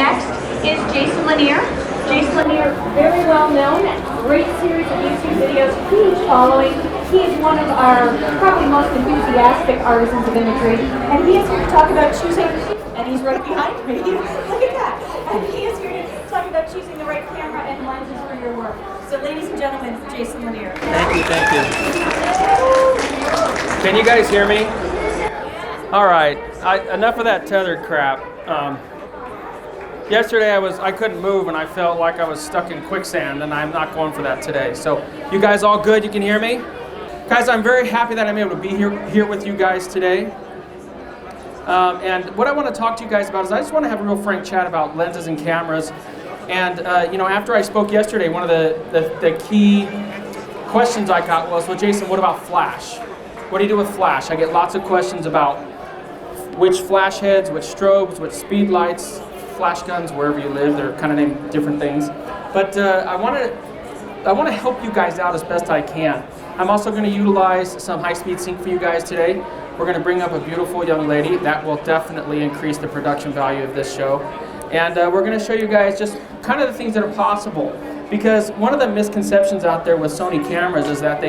next is Jason Lanier. Jason Lanier, very well known, great series of YouTube videos, huge following. He is one of our probably most enthusiastic artisans of imagery, and he is here to talk about choosing, and he's right behind me, look at that, and he is here to talk about choosing the right camera and lenses for your work. So ladies and gentlemen, Jason Lanier. Thank you, thank you. Can you guys hear me? All right, enough of that tethered crap. Yesterday I couldn't move and I felt like I was stuck in quicksand, and I'm not going for that today. So you guys all good? You can hear me? Guys, I'm very happy that I'm able to be here with you guys today. And what I want to talk to you guys about is I just want to have a real frank chat about lenses and cameras. And you know, after I spoke yesterday, one of the key questions I got was, well, Jason, what about flash? What do you do with flash? I get lots of questions about which flash heads, which strobes, which speed lights, flash guns, wherever you live. They're kind of named different things. But I want to help you guys out as best I can. I'm also going to utilize some high-speed sync for you guys today. We're going to bring up a beautiful young lady that will definitely increase the production value of this show. And we're going to show you guys just kind of the things that are possible. Because one of the misconceptions out there with Sony cameras is that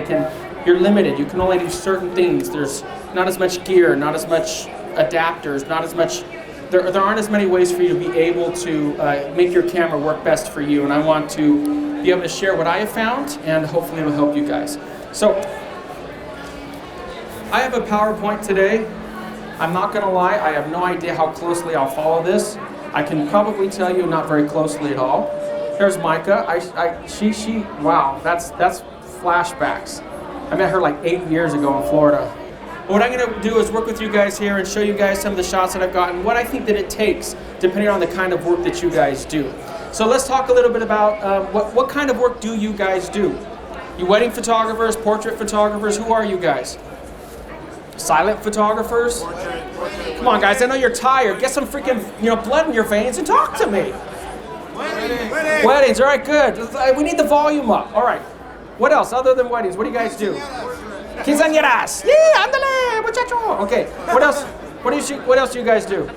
you're limited. You can only do certain things. There's not as much gear, not as much adapters, not as much. There aren't as many ways for you to be able to make your camera work best for you, and I want to be able to share what I have found, and hopefully it will help you guys. So, I have a PowerPoint today. I'm not going to lie, I have no idea how closely I'll follow this. I can probably tell you not very closely at all. There's Micah. Wow, that's flashbacks. I met her like 8 years ago in Florida. What I'm going to do is work with you guys here and show you guys some of the shots that I've gotten, what I think that it takes, depending on the kind of work that you guys do. So let's talk a little bit about what kind of work do you guys do? You wedding photographers, portrait photographers, who are you guys? Silent photographers? Come on guys, I know you're tired. Get some freaking blood in your veins and talk to me. Weddings, all right, good. We need the volume up. All right. What else other than weddings? What do you guys do? Quinceañeras. Yeah, ándale, muchacho. Okay. What else? What else do you guys do?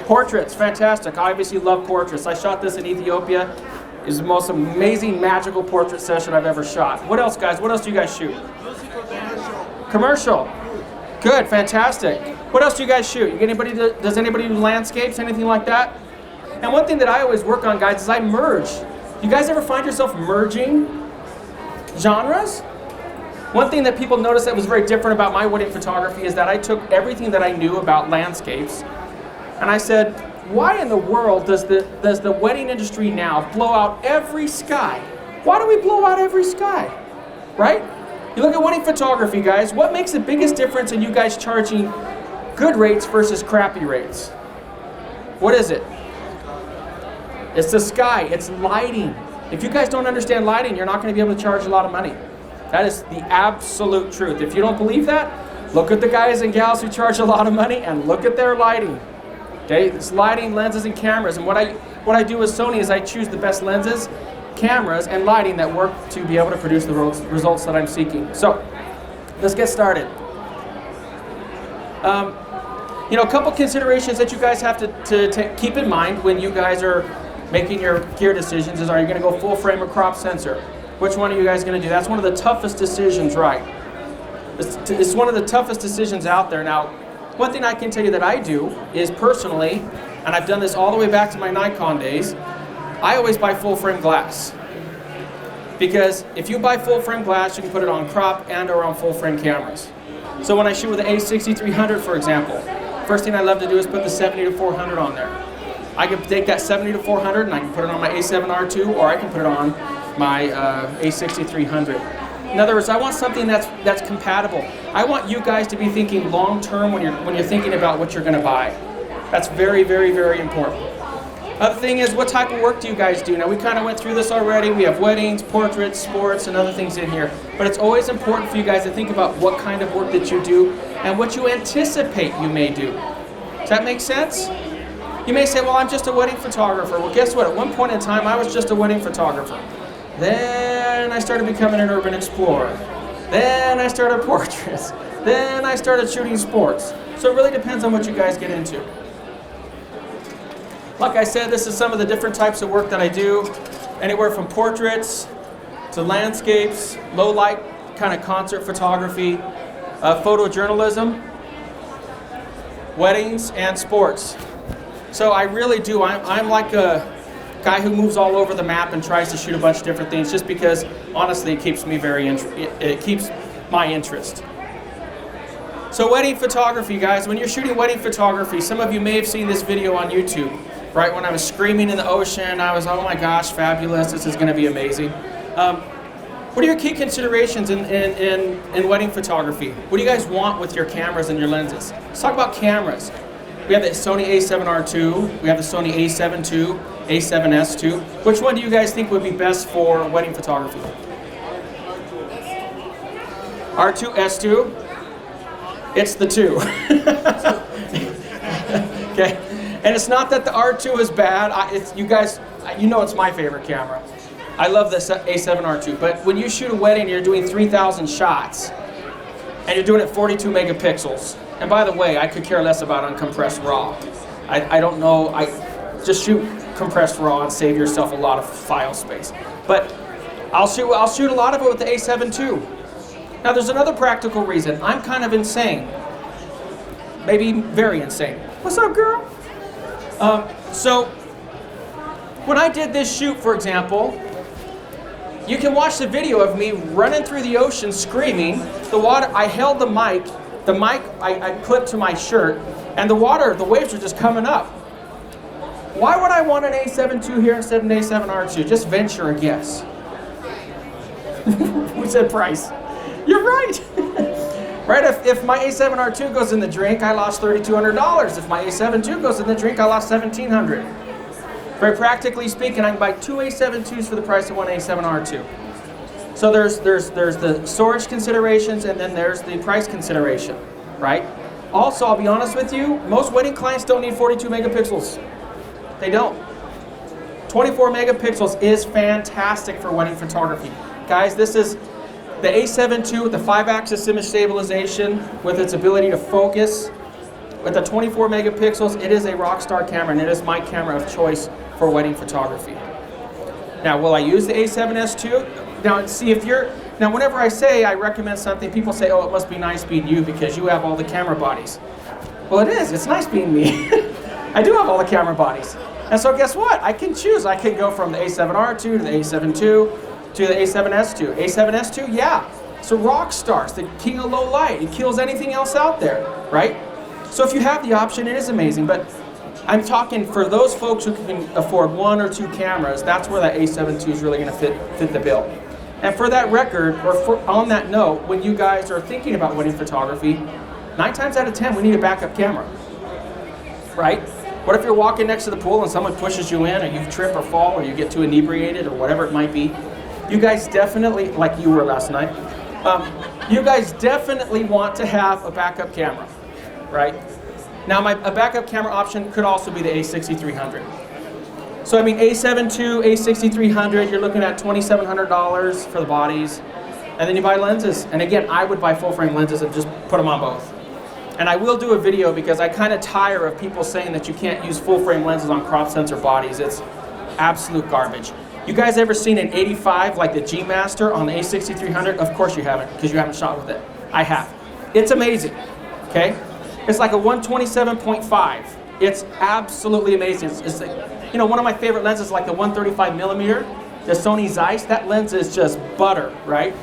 Portraits. Fantastic. I obviously love portraits. I shot this in Ethiopia. It's the most amazing, magical portrait session I've ever shot. What else, guys? What else do you guys shoot? Commercial. Good. Fantastic. What else do you guys shoot? Does anybody do landscapes? Anything like that? And one thing that I always work on, guys, is I merge. You guys ever find yourself merging genres? One thing that people noticed that was very different about my wedding photography is that I took everything that I knew about landscapes and I said, why in the world does the wedding industry now blow out every sky? Why do we blow out every sky? Right? You look at wedding photography, guys, what makes the biggest difference in you guys charging good rates versus crappy rates? What is it? It's the sky, it's lighting. If you guys don't understand lighting, you're not going to be able to charge a lot of money. That is the absolute truth. If you don't believe that, look at the guys and gals who charge a lot of money and look at their lighting. Okay, it's lighting, lenses, and cameras. And what I do with Sony is I choose the best lenses, cameras, and lighting that work to be able to produce the results that I'm seeking. So, let's get started. A couple considerations that you guys have to keep in mind when you guys are making your gear decisions is, are you going to go full frame or crop sensor? Which one are you guys going to do? That's one of the toughest decisions, right? It's one of the toughest decisions out there. Now, one thing I can tell you that I do is personally, and I've done this all the way back to my Nikon days, I always buy full frame glass. Because if you buy full frame glass, you can put it on crop and or on full frame cameras. So when I shoot with the A6300, for example, first thing I love to do is put the 70-400 on there. I can take that 70-400 and I can put it on my A7R2, or I can put it on my A6300. In other words, I want something that's compatible. I want you guys to be thinking long term when you're thinking about what you're going to buy. That's very, very, very important. Other thing is, what type of work do you guys do? Now, we kind of went through this already. We have weddings, portraits, sports, and other things in here. But it's always important for you guys to think about what kind of work that you do and what you anticipate you may do. Does that make sense? You may say, well, I'm just a wedding photographer. Well, guess what? At one point in time, I was just a wedding photographer. Then I started becoming an urban explorer. Then I started portraits. Then I started shooting sports. So it really depends on what you guys get into. Like I said, this is some of the different types of work that I do. Anywhere from portraits to landscapes, low light kind of concert photography, photojournalism, weddings, and sports. So I really do, I'm like a guy who moves all over the map and tries to shoot a bunch of different things just because, honestly, it keeps me it keeps my interest. So wedding photography, guys, when you're shooting wedding photography, some of you may have seen this video on YouTube, right? When I was screaming in the ocean, I was, oh my gosh, fabulous, this is gonna be amazing. What are your key considerations in wedding photography? What do you guys want with your cameras and your lenses? Let's talk about cameras. We have the Sony a7R II, we have the Sony a7 II, a7S II. Which one do you guys think would be best for wedding photography? R2, S2? It's the 2. Okay, and it's not that the R2 is bad. You guys, you know it's my favorite camera. I love the a7R II, but when you shoot a wedding, you're doing 3,000 shots, and you're doing it 42 megapixels. And by the way, I could care less about uncompressed RAW. I don't know, just shoot compressed RAW and save yourself a lot of file space. But I'll shoot a lot of it with the a7 II. Now there's another practical reason. I'm kind of insane. Maybe very insane. What's up, girl? So when I did this shoot, for example, you can watch the video of me running through the ocean screaming. The water, I held the mic I clipped to my shirt, and the waves were just coming up. Why would I want an a7 II here instead of an a7R II? Just venture a guess. Who said price? You're right. Right, if my a7R II goes in the drink, I lost $3,200. If my a7 II goes in the drink, I lost $1,700. Very practically speaking, I can buy 2 a7 IIs for the price of one a7R II. So there's the storage considerations, and then there's the price consideration, right? Also, I'll be honest with you, most wedding clients don't need 42 megapixels. They don't. 24 megapixels is fantastic for wedding photography. Guys, this is the a7 II with the 5-axis image stabilization, with its ability to focus. With the 24 megapixels, it is a rock star camera, and it is my camera of choice for wedding photography. Now, will I use the a7S II? Now, see, now whenever I recommend something, people say, oh, it must be nice being you because you have all the camera bodies. Well, it is, it's nice being me. I do have all the camera bodies. And so guess what? I can choose. I can go from the a7R II to the a7 II to the a7S II. A7S II, yeah, it's a rock star. It's the king of low light. It kills anything else out there, right? So if you have the option, it is amazing. But I'm talking for those folks who can afford 1 or 2 cameras, that's where that a7 II is really going to fit the bill. And for that record, or on that note, when you guys are thinking about wedding photography, 9 times out of 10, we need a backup camera, right? What if you're walking next to the pool and someone pushes you in, or you trip or fall, or you get too inebriated, or whatever it might be? You guys definitely, like you were last night, you guys definitely want to have a backup camera, right? Now, a backup camera option could also be the a6300. So I mean, a7 II, a6300, you're looking at $2,700 for the bodies, and then you buy lenses. And again, I would buy full-frame lenses and just put them on both. And I will do a video because I kind of tire of people saying that you can't use full-frame lenses on crop sensor bodies. It's absolute garbage. You guys ever seen an 85 like the G Master on the a6300? Of course you haven't, because you haven't shot with it. I have. It's amazing, okay? It's like a 127.5. It's absolutely amazing. It's like, you know, one of my favorite lenses is like the 135 millimeter, the Sony Zeiss. That lens is just butter, right?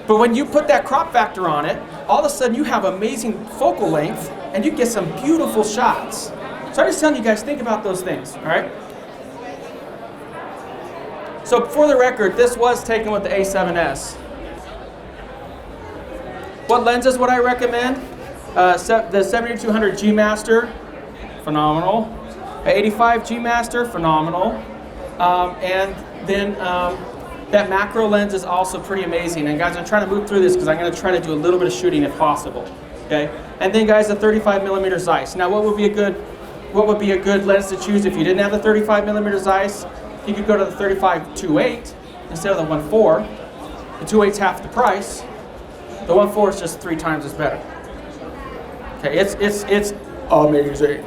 But when you put that crop factor on it, all of a sudden you have amazing focal length and you get some beautiful shots. So I'm just telling you guys, think about those things, all right? So for the record, this was taken with the a7S. What lenses would I recommend? The 7200 G Master, phenomenal. 85 G Master, phenomenal. And then that macro lens is also pretty amazing. And guys, I'm trying to move through this because I'm going to try to do a little bit of shooting if possible. Okay. And then guys, the 35 millimeter Zeiss. Now, what would be a good lens to choose if you didn't have the 35 millimeter Zeiss? You could go to the 35-2.8 instead of the 1.4. The 2.8's half the price. The 1.4 is just 3 times as better. Okay, it's amazing.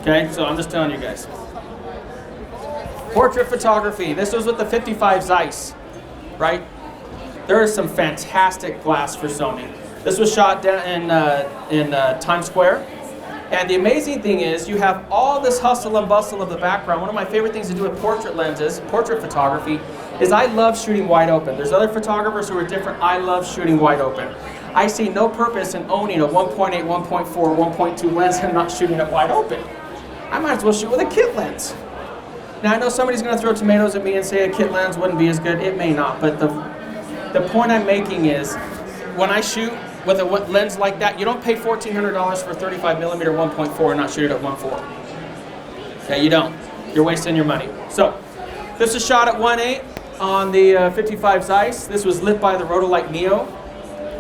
Okay, so I'm just telling you guys. Portrait photography. This was with the 55 Zeiss, right? There is some fantastic glass for Sony. This was shot down in Times Square. And the amazing thing is you have all this hustle and bustle of the background. One of my favorite things to do with portrait lenses, portrait photography, is I love shooting wide open. There's other photographers who are different. I love shooting wide open. I see no purpose in owning a 1.8, 1.4, 1.2 lens and not shooting it wide open. I might as well shoot with a kit lens. Now I know somebody's going to throw tomatoes at me and say a kit lens wouldn't be as good. It may not, but the point I'm making is when I shoot with a lens like that, you don't pay $1,400 for a 35 millimeter 1.4 and not shoot it at 1.4. Okay, you don't. You're wasting your money. So this is shot at 1.8 on the 55 Zeiss. This was lit by the Rotolite Neo,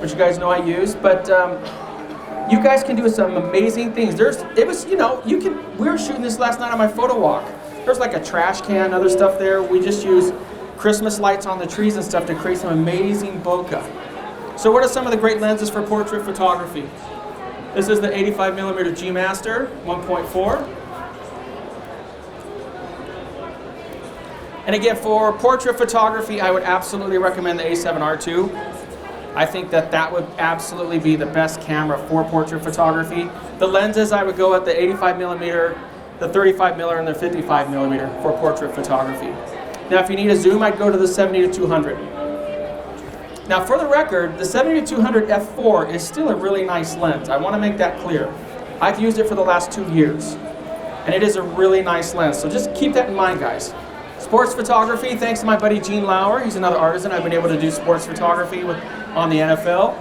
which you guys know I use. But you guys can do some amazing things. We were shooting this last night on my photo walk. There's like a trash can, other stuff there. We just use Christmas lights on the trees and stuff to create some amazing bokeh. So what are some of the great lenses for portrait photography? This is the 85 millimeter G Master 1.4. And again, for portrait photography, I would absolutely recommend the A7R2. I think that would absolutely be the best camera for portrait photography. The lenses, I would go at the 85 millimeter, the 35 millimeter, and the 55 millimeter for portrait photography. Now, if you need a zoom, I'd go to the 70-200. Now, for the record, the 70-200 f4 is still a really nice lens. I want to make that clear. I've used it for the last 2 years, and it is a really nice lens. So just keep that in mind, guys. Sports photography, thanks to my buddy Gene Lauer. He's another artisan. I've been able to do sports photography on the NFL,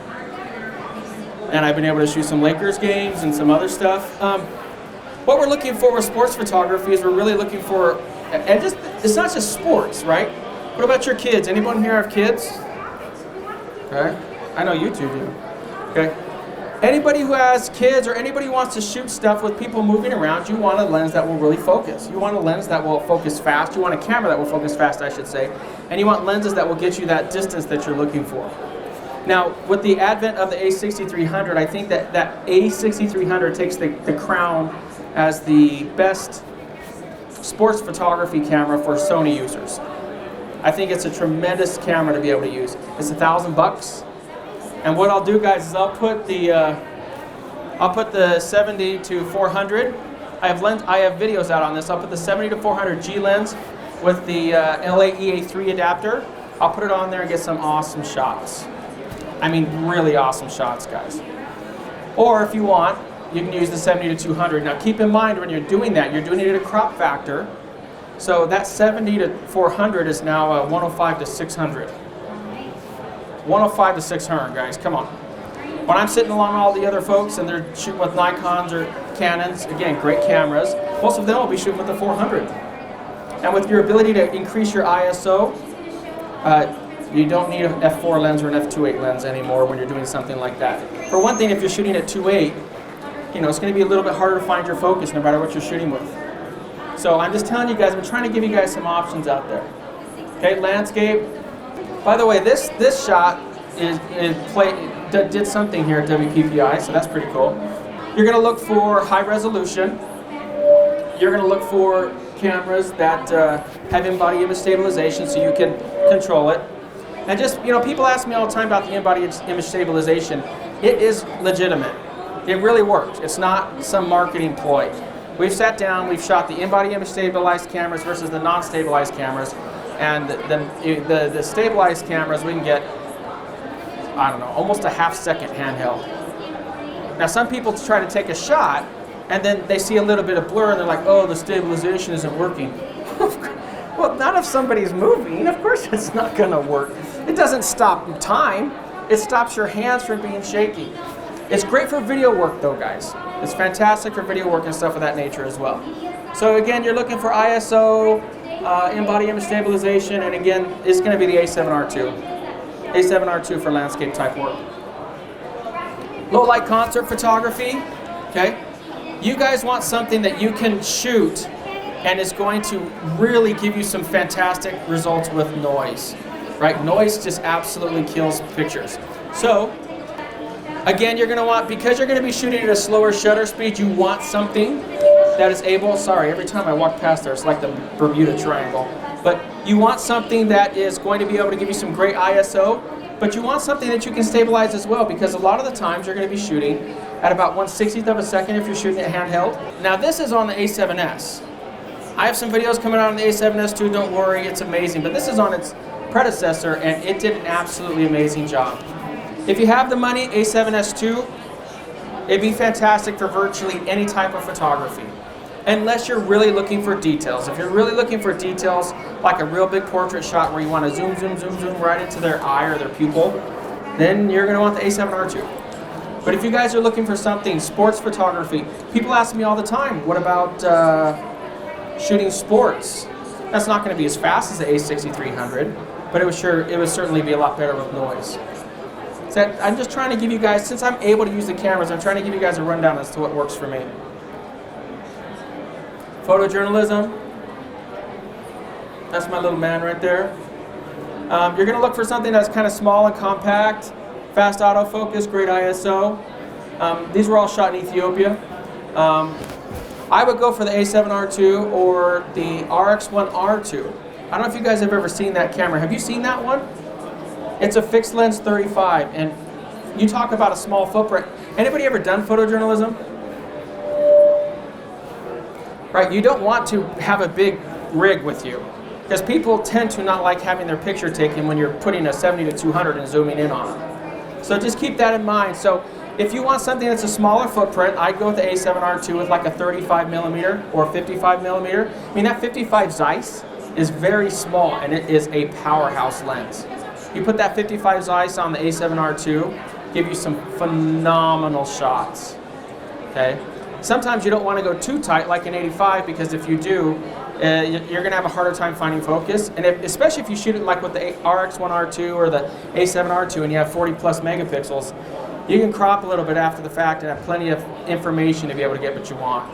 and I've been able to shoot some Lakers games and some other stuff. What we're looking for with sports photography is we're really looking for, and it's not just sports, right? What about your kids? Anyone here have kids? Okay, I know you two do. Okay, anybody who has kids or anybody who wants to shoot stuff with people moving around, you want a lens that will really focus. You want a lens that will focus fast. You want a camera that will focus fast, I should say. And you want lenses that will get you that distance that you're looking for. Now, with the advent of the A6300, I think that A6300 takes the crown as the best sports photography camera for Sony users. I think it's a tremendous camera to be able to use. It's $1,000, and what I'll do, guys, is I'll put the 70-400. I have videos out on this. I'll put the 70-400 G lens with the LA EA3 adapter. I'll put it on there and get some awesome shots. I mean, really awesome shots, guys. Or if you want, you can use the 70-200. Now, keep in mind when you're doing that, you're doing it at a crop factor. So that 70-400 is now 105-600. 105-600, guys, come on. When I'm sitting along all the other folks and they're shooting with Nikons or Canons, again, great cameras, most of them will be shooting with the 400. And with your ability to increase your ISO, you don't need an f4 lens or an f2.8 lens anymore when you're doing something like that. For one thing, if you're shooting at 2.8, it's going to be a little bit harder to find your focus no matter what you're shooting with. So I'm just telling you guys, I'm trying to give you guys some options out there. Okay, landscape. By the way, this shot did something here at WPPI, so that's pretty cool. You're going to look for high resolution. You're going to look for cameras that have in-body image stabilization so you can control it. And just, people ask me all the time about the in-body image stabilization. It is legitimate. It really works. It's not some marketing ploy. We've sat down, we've shot the in-body image stabilized cameras versus the non-stabilized cameras, and the stabilized cameras we can get, I don't know, almost a half-second handheld. Now some people try to take a shot, and then they see a little bit of blur, and they're like, oh, the stabilization isn't working. Well, not if somebody's moving. Of course it's not going to work. It doesn't stop time. It stops your hands from being shaky. It's great for video work though, guys. It's fantastic for video work and stuff of that nature as well. So again, you're looking for ISO, in-body image stabilization, and again, it's going to be the A7R2. A7R2 for landscape type work. Low light concert photography, okay? You guys want something that you can shoot and is going to really give you some fantastic results with noise, right? Noise just absolutely kills pictures. So, again, you're going to want, because you're going to be shooting at a slower shutter speed, you want something that is able, sorry, every time I walk past there, it's like the Bermuda Triangle. But you want something that is going to be able to give you some great ISO, but you want something that you can stabilize as well, because a lot of the times you're going to be shooting at about 1/60th of a second if you're shooting it handheld. Now this is on the A7S. I have some videos coming out on the A7S too, don't worry, it's amazing. But this is on its predecessor, and it did an absolutely amazing job. If you have the money, A7S II, it'd be fantastic for virtually any type of photography. Unless you're really looking for details. If you're really looking for details, like a real big portrait shot where you want to zoom, zoom, zoom, zoom right into their eye or their pupil, then you're going to want the A7R II. But if you guys are looking for something, sports photography, people ask me all the time, what about shooting sports? That's not going to be as fast as the A6300, but it would certainly be a lot better with noise. So I'm just trying to give you guys, since I'm able to use the cameras, I'm trying to give you guys a rundown as to what works for me. Photojournalism, that's my little man right there. You're going to look for something that's kind of small and compact, fast autofocus, great ISO. These were all shot in Ethiopia. I would go for the A7R II or the RX1R2. I don't know if you guys have ever seen that camera. Have you seen that one? It's a fixed lens 35, and you talk about a small footprint. Anybody ever done photojournalism? Right, you don't want to have a big rig with you, because people tend to not like having their picture taken when you're putting a 70-200 and zooming in on it. So just keep that in mind. So if you want something that's a smaller footprint, I'd go with the A7R II with like a 35mm or 55mm. I mean, that 55 Zeiss is very small, and it is a powerhouse lens. You put that 55 Zeiss on the A7R II, give you some phenomenal shots, okay? Sometimes you don't want to go too tight like an 85, because if you do, you're going to have a harder time finding focus. And especially if you shoot it like with the RX1R2 or the A7R2 and you have 40 plus megapixels, you can crop a little bit after the fact and have plenty of information to be able to get what you want.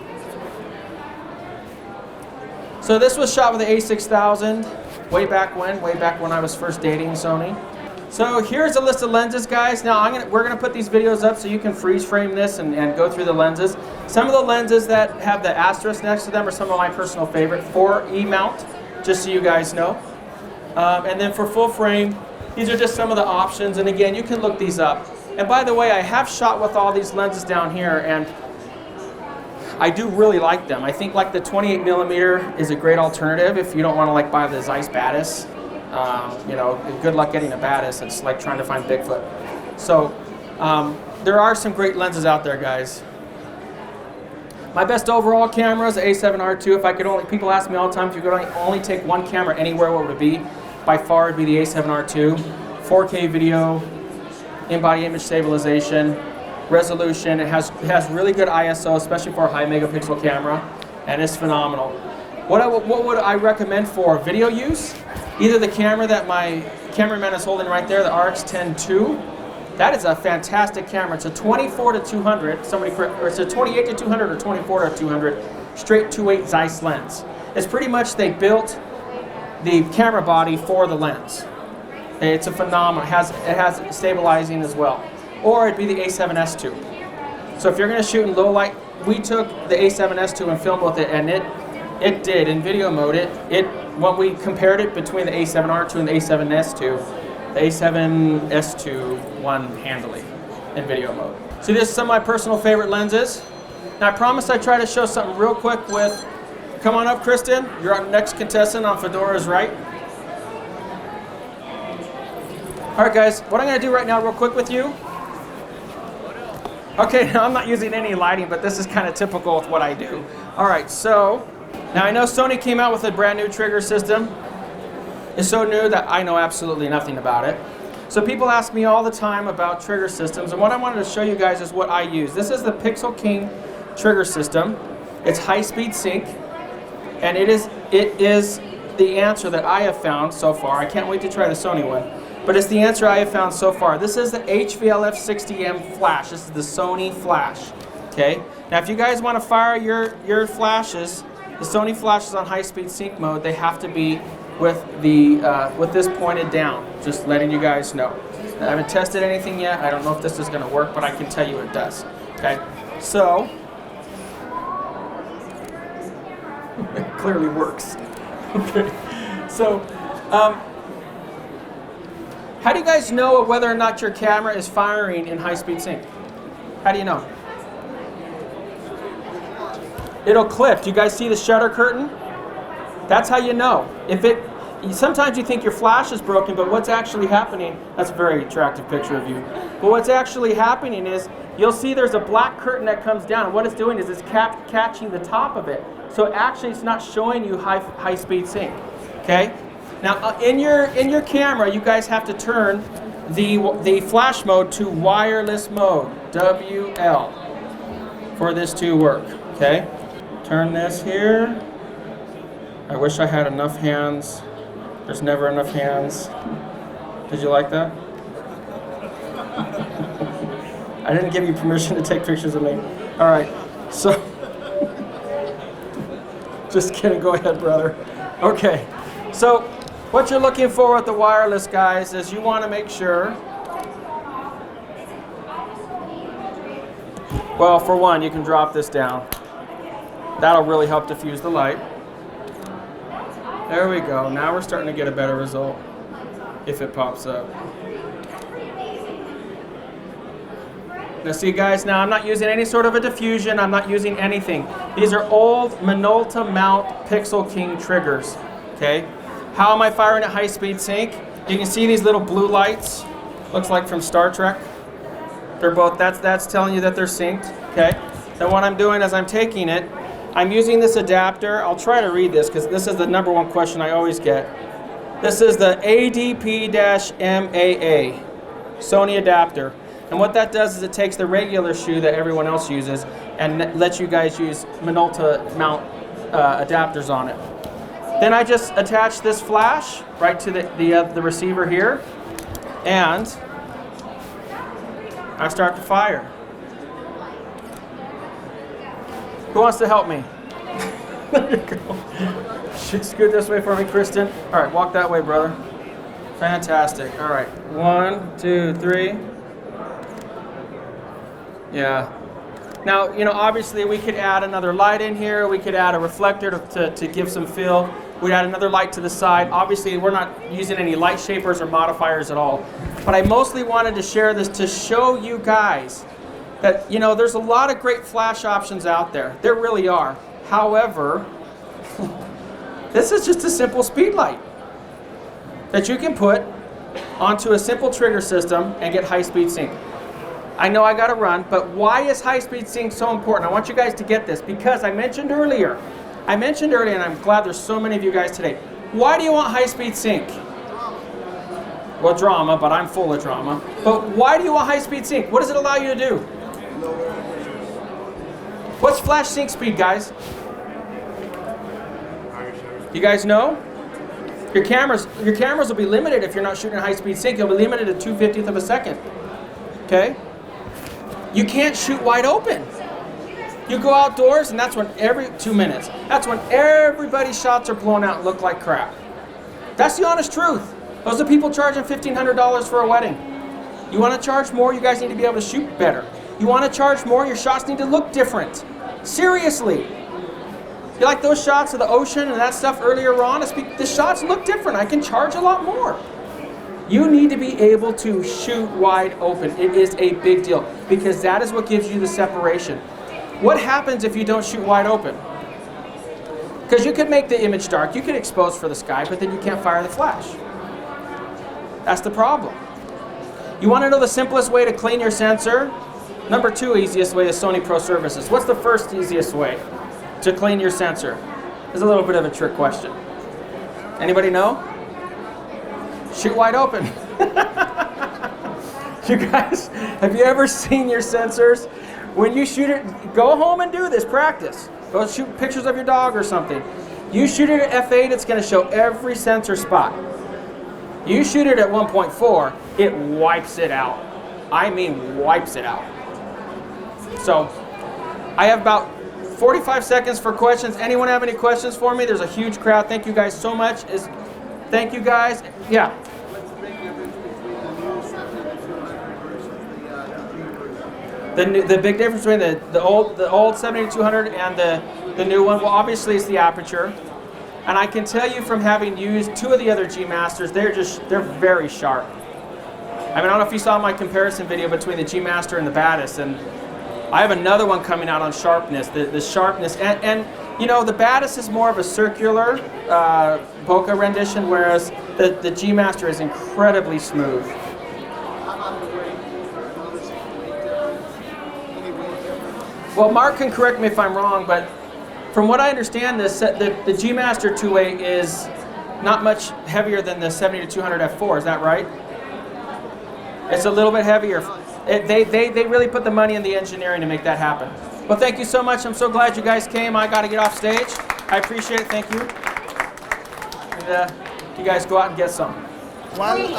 So this was shot with the A6000 way back when I was first dating Sony. So here's a list of lenses, guys. Now we're gonna put these videos up so you can freeze frame this and go through the lenses. Some of the lenses that have the asterisk next to them are some of my personal favorite for E-mount, just so you guys know. And then for full frame, these are just some of the options. And again, you can look these up. And by the way, I have shot with all these lenses down here, and I do really like them. I think like the 28mm is a great alternative if you don't want to like buy the Zeiss Batis. You know, good luck getting a Batis. It's like trying to find Bigfoot. So there are some great lenses out there, guys. My best overall camera is the A7R II. If I could only, people ask me all the time, if you could only take one camera anywhere, what would it be? By far, it'd be the A7R II. 4K video, in-body image stabilization, resolution. It has really good ISO, especially for a high megapixel camera, and it's phenomenal. What would I recommend for video use? Either the camera that my cameraman is holding right there, the RX10 II. That is a fantastic camera. It's a 24-200. Or it's a 28-200 or 24-200 straight 2.8 Zeiss lens. It's pretty much they built the camera body for the lens. It's a phenomenal. It has stabilizing as well. Or it'd be the A7S II. So if you're going to shoot in low light, we took the A7S II and filmed with it, and it did in video mode. When we compared it between the A7R II and the A7S II, the A7S II won handily in video mode. So this is some of my personal favorite lenses. Now I promised I'd try to show something real quick with, come on up Kristen, you're our next contestant on Fedora's Right. Alright guys, what I'm going to do right now real quick with you. Okay, now I'm not using any lighting, but this is kind of typical with what I do. Alright, so now I know Sony came out with a brand new trigger system. It's so new that I know absolutely nothing about it. So people ask me all the time about trigger systems, and what I wanted to show you guys is what I use. This is the Pixel King trigger system. It's high-speed sync, and it is the answer that I have found so far. I can't wait to try the Sony one, but it's the answer I have found so far. This is the HVLF60M flash. This is the Sony flash. Okay. Now, if you guys want to fire your flashes, the Sony flashes on high-speed sync mode, they have to be with this pointed down. Just letting you guys know. I haven't tested anything yet. I don't know if this is going to work, but I can tell you it does. Okay. So It clearly works. Okay. So, how do you guys know whether or not your camera is firing in high-speed sync? How do you know? It'll clip. Do you guys see the shutter curtain? That's how you know. Sometimes you think your flash is broken, but what's actually happening, that's a very attractive picture of you. But what's actually happening is, you'll see there's a black curtain that comes down, and what it's doing is it's catching the top of it. So actually it's not showing you high-speed sync, okay? Now in your camera, you guys have to turn the flash mode to wireless mode, WL, for this to work, okay? Turn this here. I wish I had enough hands. There's never enough hands. Did you like that? I didn't give you permission to take pictures of me. All right, so, just kidding, go ahead, brother. Okay, so what you're looking for with the wireless, guys, is you want to make sure, well, for one, you can drop this down. That'll really help diffuse the light. There we go. Now we're starting to get a better result if it pops up. Now see, guys, now I'm not using any sort of a diffusion. I'm not using anything. These are old Minolta mount Pixel King triggers, okay? How am I firing at high speed sync? You can see these little blue lights. Looks like from Star Trek. They're both, that's telling you that they're synced, okay? Then what I'm doing is I'm taking it, I'm using this adapter. I'll try to read this because this is the #1 question I always get. This is the ADP-MAA Sony adapter. And what that does is it takes the regular shoe that everyone else uses and lets you guys use Minolta mount adapters on it. Then I just attach this flash right to the receiver here, and I start to fire. Who wants to help me? There you go. Scoot this way for me, Kristen. All right, walk that way, brother. Fantastic. All right, 1, 2, 3. Yeah. Now, you know, obviously we could add another light in here. We could add a reflector to give some fill. We'd add another light to the side. Obviously, we're not using any light shapers or modifiers at all. But I mostly wanted to share this to show you guys that, you know, there's a lot of great flash options out there. There really are. However, this is just a simple speed light that you can put onto a simple trigger system and get high-speed sync. I know I gotta run, but why is high-speed sync so important? I want you guys to get this because I mentioned earlier, and I'm glad there's so many of you guys today. Why do you want high-speed sync? Well, drama, but I'm full of drama. But why do you want high-speed sync? What does it allow you to do? What's flash sync speed, guys? You guys know? Your cameras will be limited if you're not shooting high-speed sync. You'll be limited to 2/50th of a second. Okay? You can't shoot wide open. You go outdoors, and that's when every 2 minutes. That's when everybody's shots are blown out and look like crap. That's the honest truth. Those are people charging $1,500 for a wedding. You want to charge more? You guys need to be able to shoot better. You want to charge more? Your shots need to look different. Seriously. You like those shots of the ocean and that stuff earlier on? The shots look different. I can charge a lot more. You need to be able to shoot wide open. It is a big deal because that is what gives you the separation. What happens if you don't shoot wide open? Because you could make the image dark, you could expose for the sky, but then you can't fire the flash. That's the problem. You want to know the simplest way to clean your sensor? #2 easiest way is Sony Pro Services. What's the first easiest way to clean your sensor? It's a little bit of a trick question. Anybody know? Shoot wide open. You guys, have you ever seen your sensors? When you shoot it, go home and do this, practice. Go shoot pictures of your dog or something. You shoot it at f8, it's going to show every sensor spot. You shoot it at 1.4, it wipes it out. I mean wipes it out. So, I have about 45 seconds for questions. Anyone have any questions for me? There's a huge crowd. Thank you guys so much. Thank you guys. Yeah. The big difference between the old 70-200 and the new one, well, obviously it's the aperture. And I can tell you from having used two of the other G Masters, they're very sharp. I mean, I don't know if you saw my comparison video between the G Master and the Batis, and I have another one coming out on sharpness, the sharpness, and you know, the Batis is more of a circular bokeh rendition, whereas the G Master is incredibly smooth. Well, Mark can correct me if I'm wrong, but from what I understand, the G Master two-way is not much heavier than the 70-200 F4. Is that right? It's a little bit heavier. They really put the money in the engineering to make that happen. Well, thank you so much. I'm so glad you guys came. I got to get off stage. I appreciate it. Thank you. And you guys go out and get some. ¿Cuál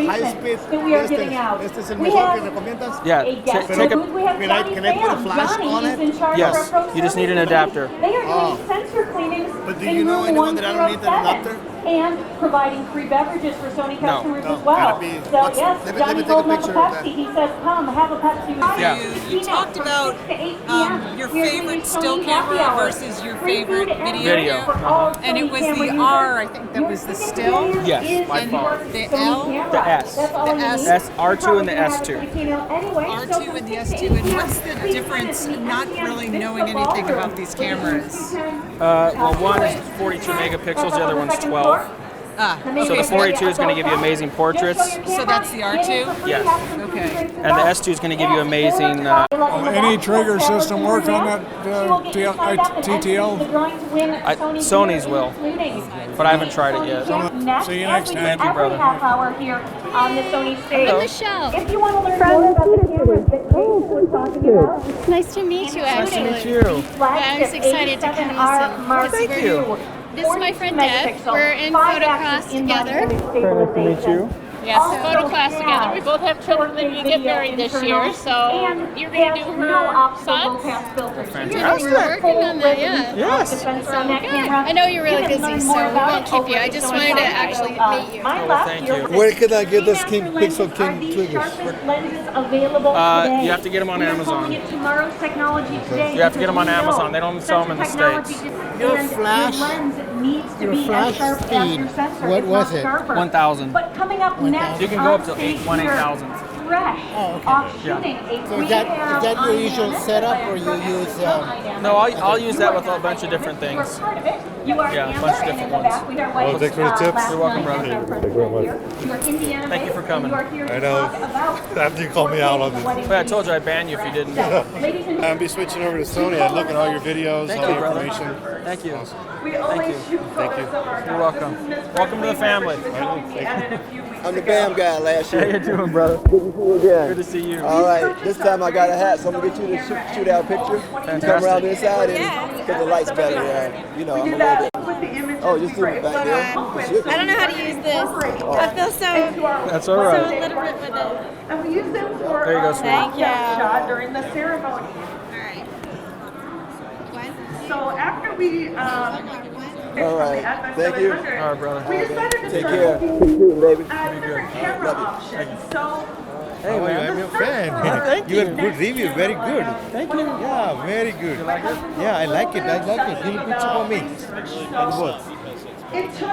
high speed that we are giving out? Este es el We mejor have que recomiendas? Yeah, a guest take a. booth. We have Can I- Johnny can I put a Sam. flash Johnny on is it? in charge Yes, of our pro you just need an service. adapter. They are Oh. doing sensor cleanings But do in you know room anyone that I don't need an 107 adapter? and providing free beverages for Sony customers No, as well. gotta be- So let's- yes, let me Johnny take a told them a picture of Pepsi. that. He says, "Come, have a Pepsi." Yeah. You talked about your favorite still camera versus your favorite video. And it was the R, I think, that was the still. Yes, by And far. the L, The S. The S. R2 and the S2. R2 and the S2. And what's the difference, not really knowing anything about these cameras? Well, one is 42 megapixels, the other one's 12. So the 42 is going to give you amazing portraits, So that's the R2? Yes. Okay. and the S2 is going to give you amazing. Any trigger system work on that TTL? Sony's will, but I haven't tried it yet. See you next time. Thank you, brother. Half hour here on the Sony stage. Hello. Michelle. If you want to learn more about the cameras that Kate was talking about, Nice to meet you, Nice actually. to meet you. I'm just excited to come listen. Mark Thank II. you. This is my friend Deb. Megapixel, We're in 5 photo axis class in-body together. image Nice to meet you. Yes, Also photo class have together. We both have children that we get married this year, so you're going to do her sons? Fantastic. We're working on that, yeah. Yes. I know you're really busy, so we won't keep you. I just wanted to actually meet you. Well, thank you. Where can I get this Pixel King triggers? You have to get them on Amazon. You You have to get them on Amazon. They don't sell them in the States. Your flash speed, what was it? 1,000. But coming up next, You can go up to on stage 1,800. here, Fresh, off shooting a So is that your usual setup, or you use? No, I'll use that with a bunch of different things. Yeah, a bunch of different ones. Well, thanks for the tips. You're welcome, brother. Thank you for coming. I know. After you called me out on this. But I told you I'd ban you if you didn't. I'll be switching over to Sony. I look at all your videos, Thank all you, the brother. information. Thank you. Thank you. You're welcome. Welcome to the family. I'm the BAM guy last How year. you doing, brother? Good Good to to see you again. see you. All right, this time I got a hat, so I'm gonna get you to shoot out picture. You come around the inside and get the lights better. You know, I'm a little bit. Oh, just do it back there. I don't know how to use this. I feel so That's all so right. illiterate with it. And we use them for There you go, sweetie. Thank you. shot during the ceremony. Alright. So after we All right, thank you. All right, brother. we decided to Take start care. looking Keep shooting, baby. at different camera options. So Hey, man. I'm your fan. Thank You you. had good review, very good. Thank you. Yeah, very good. Yeah, I like it. I like it. Give a picture for me. And what? it took,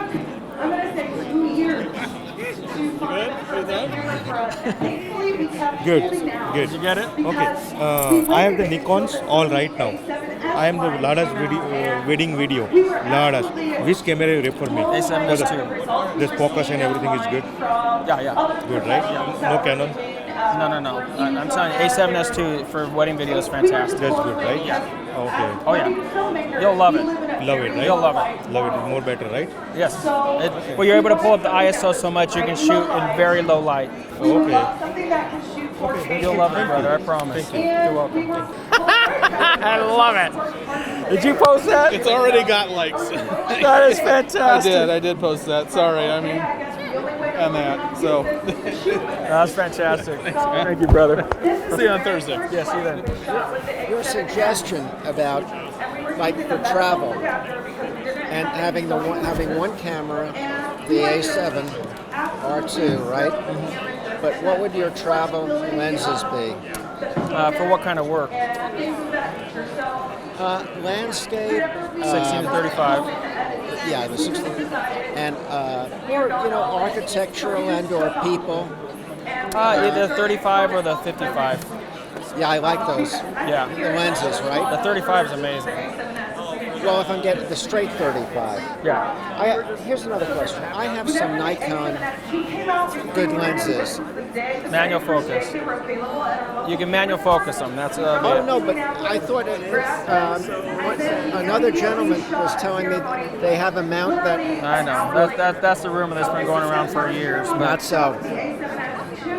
I'm going to say 2 years to find the perfect camera for us. And thankfully we kept Good, getting out. good. You get it? Okay, I have the Nikons all right now. I am the Lada's wedding video. Lada's. Which camera you refer me? A7S2. This focus and everything is good. Yeah. Good, right? No Canon. No. I'm telling you, A7S2 for wedding video is fantastic. That's good, right? Yeah. Okay. Oh, yeah. You'll love it. Love it, right? You'll love it. Love it. More better, right? Yes. Well, you're able to pull up the ISO so much you can shoot in very low light. Okay. Something that can shoot 4K. You'll love it, brother. I promise. Thank you. You're welcome. I love it. Did you post that? It's already got likes. That is fantastic. I did post that. Sorry, I mean, on that. So, That's fantastic. Thank you, brother. see you on Thursday. Yeah, see you then. Your suggestion about like for travel and having one camera, the A7 R2, right? But what would your travel lenses be? For what kind of work? Landscape. 16 to 35. Yeah, the 16. And more, architectural and or people. Either 35 or the 55. Yeah, I like those. Yeah. The lenses, right? The 35 is amazing. Well, if I'm getting the straight 35. Yeah. Here's another question. I have some Nikon good lenses. Manual focus. You can manual focus them. That's Oh, no, but I thought another gentleman was telling me they have a mount that... I know. That's the rumor that's been going around for years. But Not so.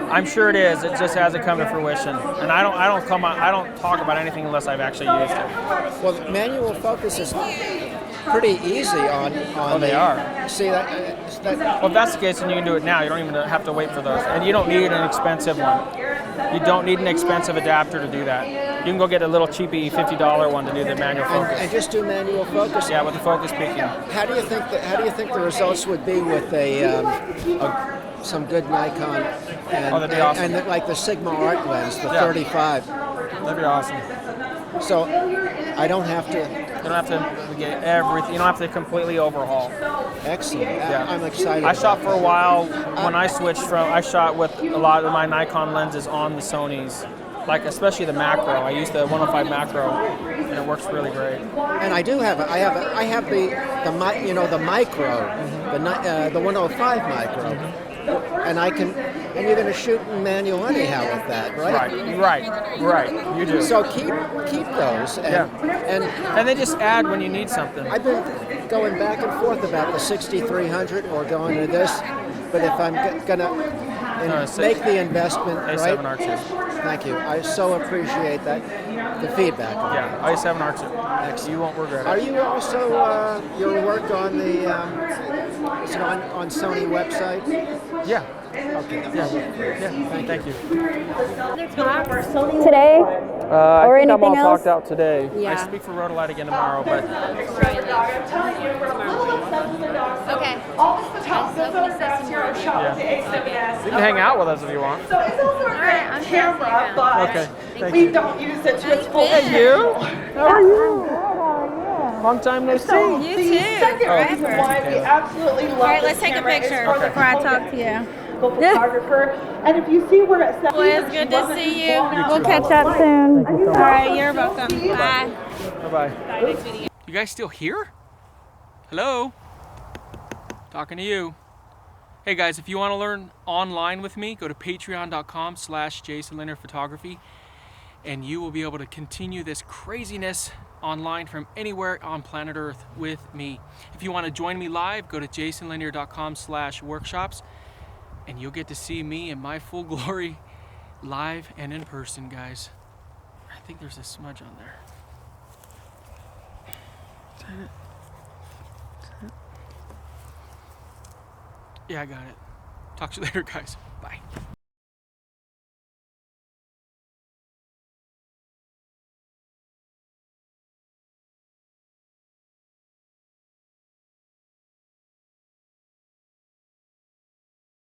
I'm sure it is. It just hasn't come to fruition. And I don't talk about anything unless I've actually used it. Well, manual focus is pretty easy on they are. See that? Well, if that's the case, then you can do it now. You don't even have to wait for those. And you don't need an expensive one. You don't need an expensive adapter to do that. You can go get a little cheapy $50 one to do the manual focus. And just do manual focus. Yeah, with the focus peaking. How do you think the results would be with some good Nikon that'd be awesome. and like the Sigma Art lens, the 35? That'd be awesome. So I don't have to. You don't have to get everything. You don't have to completely overhaul. Excellent. Yeah. I'm excited. I shot for a while when I switched from. I shot with a lot of my Nikon lenses on the Sonys, like especially the macro. I use the 105 macro, and it works really great. And I do have. I have the micro, the 105 micro. And you're going to shoot in manual anyhow with that, right? Right. You do. So keep those. And they just add when you need something. I've been going back and forth about the 6300 or going to this, but if I'm going to make the investment, A7 right? R2. Thank you. I so appreciate that, the feedback. Yeah, A7 R2. Excellent. You won't regret it. Are you also your work on the is it on Sony website? Yeah. Okay. Yeah. Thank you. Today? I Or think I'm all anything else? talked out today. Yeah. I speak for Rhodolite again tomorrow, but I'm telling you, we're a little obsessed with the dog. So Okay. all the photographs here are shot with the A7S. you can hang out with us if you want. So it's also a great I'm camera, but Okay. Thank we you. don't use it to its full Hey, you. How are you? Long time no see. So the second reason Forever. why we absolutely love All right, this let's take a camera is picture for the before I talk to you. photographer. And if you see where it says, Well, it's good to see you. We'll catch up soon. All right, you're welcome. Bye. Bye-bye. You guys still here? Hello? Talking to you. Hey guys, if you want to learn online with me, go to patreon.com/JasonLanier and you will be able to continue this craziness online from anywhere on planet Earth with me. If you want to join me live, go to jasonlanier.com/workshops and you'll get to see me in my full glory live and in person, guys. I think there's a smudge on there. Yeah, I got it. Talk to you later, guys. Bye.